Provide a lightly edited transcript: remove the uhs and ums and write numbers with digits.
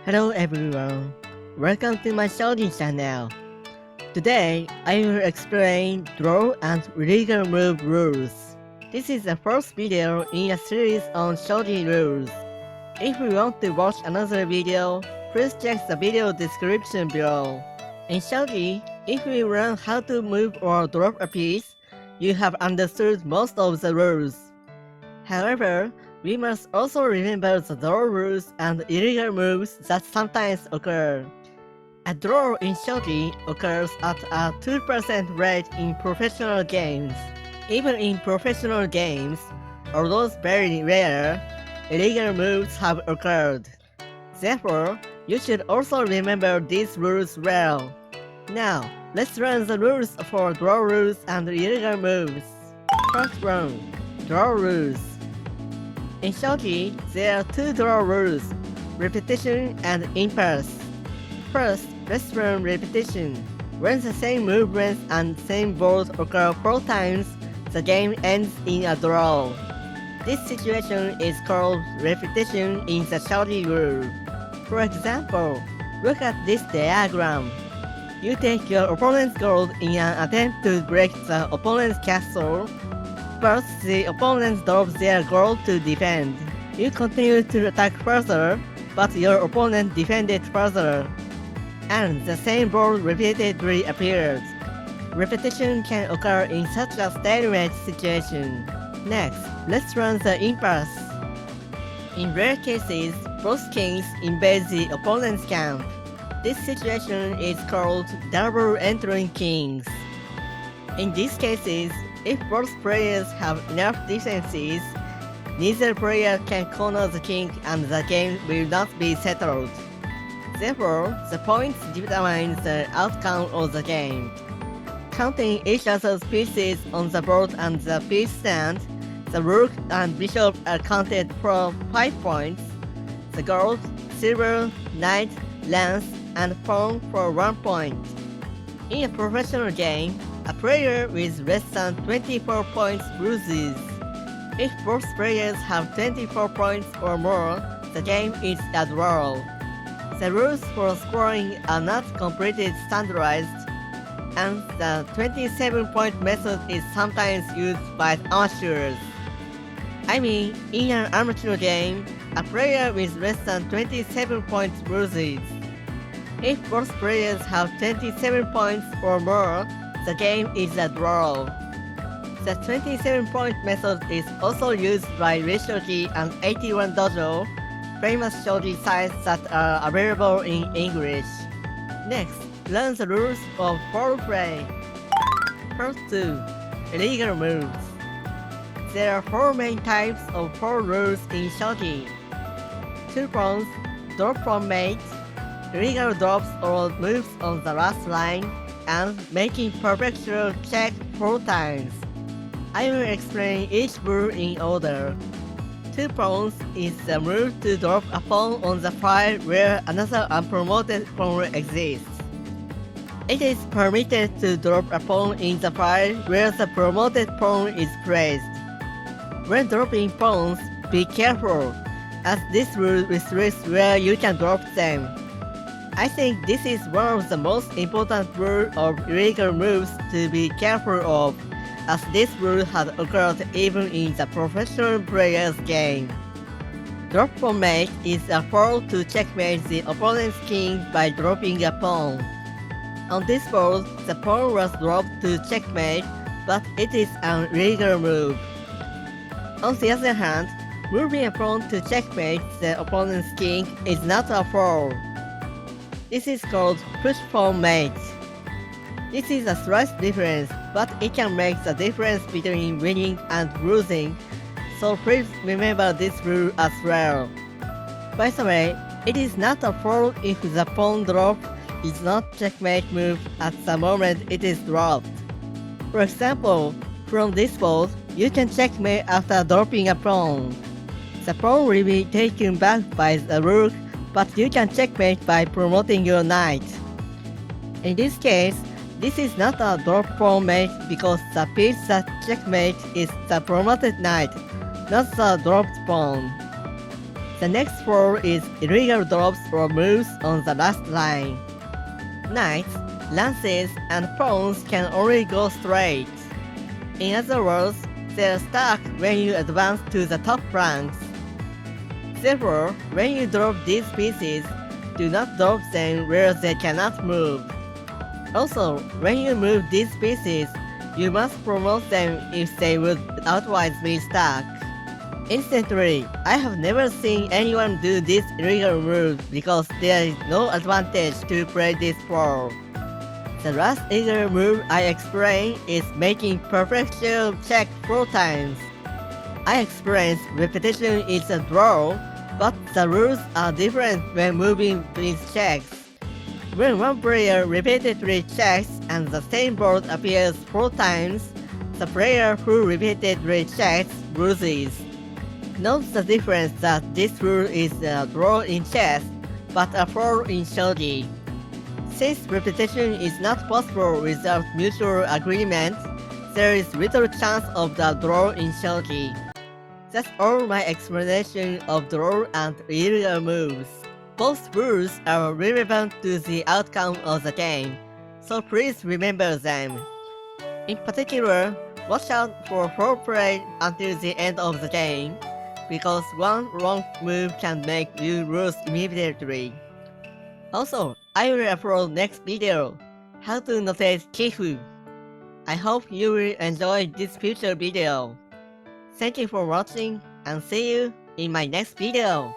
Hello everyone, welcome to my Shogi channel. Today, I will explain draw and illegal move rules. This is the first video in a series on Shogi rules. If you want to watch another video, please check the video description below. In Shogi, if you learn how to move or drop a piece, you have understood most of the rules. However, we must also remember the draw rules and illegal moves that sometimes occur. A draw in Shogi occurs at a 2% rate in professional games. Even in professional games, although very rare, illegal moves have occurred. Therefore, you should also remember these rules well. Now, let's learn the rules for draw rules and illegal moves. First one, draw rules. In Shogi, there are two draw rules, repetition and impulse. First, let's learn repetition. When the same movements and same balls occur 4 times, the game ends in a draw. This situation is called repetition in the Shogi rule. For example, look at this diagram. You take your opponent's gold in an attempt to break the opponent's castle. First, the opponents drop their gold to defend. You continue to attack further, but your opponent defended further. And the same ball repeatedly appears. Repetition can occur in such a stalemate situation. Next, let's run the impulse. In rare cases, both kings invade the opponent's camp. This situation is called double entering kings. In these cases, if both players have enough defenses, neither player can corner the king and the game will not be settled. Therefore, the points determine the outcome of the game. Counting each other's pieces on the board and the piece stand, the rook and bishop are counted for 5 points, the gold, silver, knight, lance, and pawn for 1 point. In a professional game, a player with less than 24 points loses. If both players have 24 points or more, the game is a draw. The rules for scoring are not completely standardized, and the 27-point method is sometimes used by amateurs. I mean, in an amateur game, a player with less than 27 points loses. If both players have 27 points or more, the game is a draw. The 27-point method is also used by Shogi and 81 Dojo, famous shogi sites that are available in English. Next, learn the rules of ball play. First 2. Illegal moves. There are 4 main types of ball rules in shogi. 2 pawns, drop from mate, illegal drops or moves on the last line, and making perpetual check 4 times. I will explain each rule in order. 2 pawns is the move to drop a pawn on the file where another unpromoted pawn exists. It is permitted to drop a pawn in the file where the promoted pawn is placed. When dropping pawns, be careful, as this rule restricts where you can drop them. I think this is one of the most important rules of illegal moves to be careful of, as this rule has occurred even in the professional player's game. Drop from mate is a fall to checkmate the opponent's king by dropping a pawn. On this board, the pawn was dropped to checkmate, but it is an illegal move. On the other hand, moving a pawn to checkmate the opponent's king is not a fall. This is called push pawn mate. This is a slight difference, but it can make the difference between winning and losing, so please remember this rule as well. By the way, it is not a fall if the pawn drop is not checkmate move at the moment it is dropped. For example, from this board, you can checkmate after dropping a pawn. The pawn will be taken back by the rook, but you can checkmate by promoting your knight. In this case, this is not a drop pawn mate because the piece that checkmate is the promoted knight, not the dropped pawn. The next 4 is illegal drops or moves on the last line. Knights, lances, and pawns can only go straight. In other words, they are stuck when you advance to the top ranks. Therefore, when you drop these pieces, do not drop them where they cannot move. Also, when you move these pieces, you must promote them if they would otherwise be stuck. Incidentally, I have never seen anyone do this illegal move because there is no advantage to play this for. The last illegal move I explained is making Perpetual check 4 times. I explained repetition is a draw, but the rules are different when moving these checks. When one player repeatedly checks and the same board appears 4 times, the player who repeatedly checks loses. Note the difference that this rule is a draw in chess, but a fall in shogi. Since repetition is not possible without mutual agreement, there is little chance of the draw in shogi. That's all my explanation of draw and illegal moves. Both rules are relevant to the outcome of the game, so please remember them. In particular, watch out for foreplay until the end of the game, because one wrong move can make you lose immediately. Also, I will upload next video, how to notate Kifu. I hope you will enjoy this future video. Thank you for watching and see you in my next video.